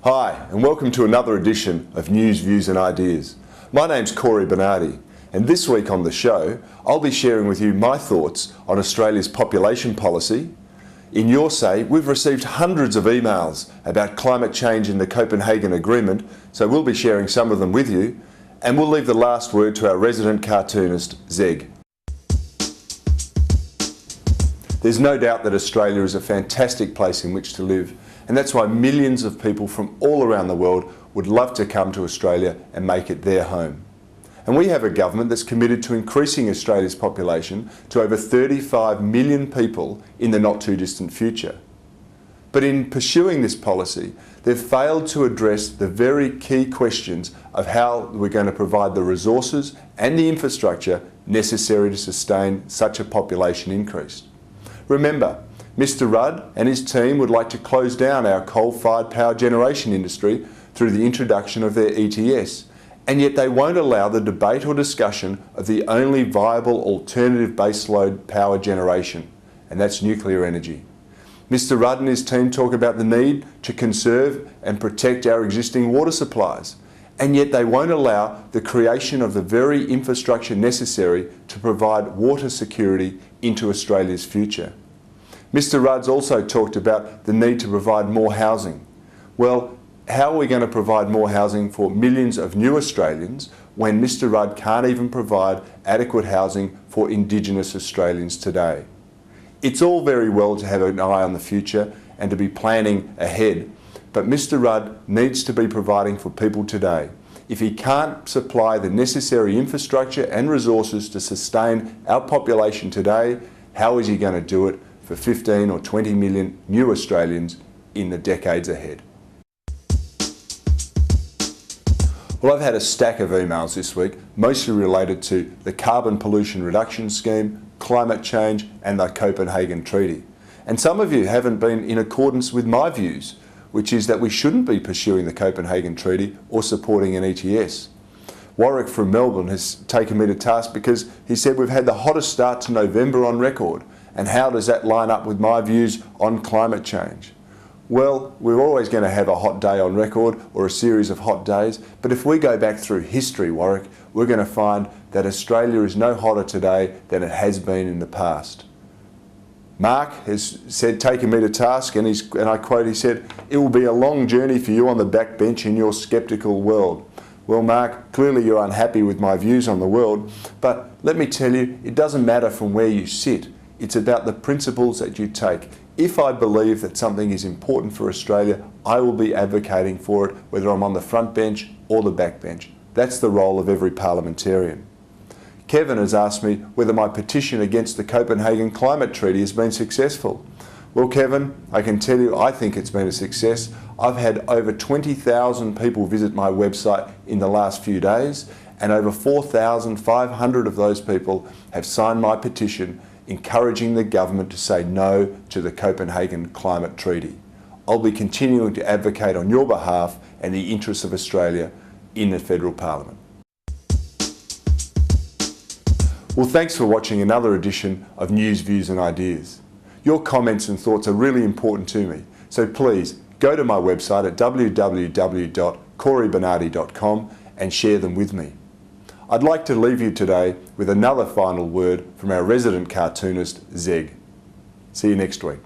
Hi, and welcome to another edition of News, Views and Ideas. My name's Cory Bernardi, and this week on the show, I'll be sharing with you my thoughts on Australia's population policy. In Your Say, we've received hundreds of emails about climate change in the Copenhagen Agreement, so we'll be sharing some of them with you, and we'll leave the last word to our resident cartoonist, Zeg. There's no doubt that Australia is a fantastic place in which to live, and that's why millions of people from all around the world would love to come to Australia and make it their home. And we have a government that's committed to increasing Australia's population to over 35 million people in the not too distant future. But in pursuing this policy, they've failed to address the very key questions of how we're going to provide the resources and the infrastructure necessary to sustain such a population increase. Remember, Mr Rudd and his team would like to close down our coal-fired power generation industry through the introduction of their ETS, and yet they won't allow the debate or discussion of the only viable alternative baseload power generation, and that's nuclear energy. Mr Rudd and his team talk about the need to conserve and protect our existing water supplies, and yet they won't allow the creation of the very infrastructure necessary to provide water security into Australia's future. Mr Rudd's also talked about the need to provide more housing. Well, how are we going to provide more housing for millions of new Australians when Mr Rudd can't even provide adequate housing for Indigenous Australians today? It's all very well to have an eye on the future and to be planning ahead, but Mr Rudd needs to be providing for people today. If he can't supply the necessary infrastructure and resources to sustain our population today, how is he going to do it for 15 or 20 million new Australians in the decades ahead? Well, I've had a stack of emails this week, mostly related to the Carbon Pollution Reduction Scheme, climate change and the Copenhagen Treaty. And some of you haven't been in accordance with my views, which is that we shouldn't be pursuing the Copenhagen Treaty or supporting an ETS. Warwick from Melbourne has taken me to task because he said we've had the hottest start to November on record, and how does that line up with my views on climate change? Well, we're always going to have a hot day on record or a series of hot days, but if we go back through history, Warwick, we're going to find that Australia is no hotter today than it has been in the past. Mark has said, taking me to task, and I quote, he said, "It will be a long journey for you on the backbench in your sceptical world." Well, Mark, clearly you're unhappy with my views on the world, but let me tell you, it doesn't matter from where you sit. It's about the principles that you take. If I believe that something is important for Australia, I will be advocating for it, whether I'm on the front bench or the back bench. That's the role of every parliamentarian. Kevin has asked me whether my petition against the Copenhagen Climate Treaty has been successful. Well, Kevin, I can tell you I think it's been a success. I've had over 20,000 people visit my website in the last few days, and over 4,500 of those people have signed my petition encouraging the government to say no to the Copenhagen Climate Treaty. I'll be continuing to advocate on your behalf and the interests of Australia in the Federal Parliament. Well, thanks for watching another edition of News, Views and Ideas. Your comments and thoughts are really important to me, so please go to my website at www.corybernardi.com and share them with me. I'd like to leave you today with another final word from our resident cartoonist, Zeg. See you next week.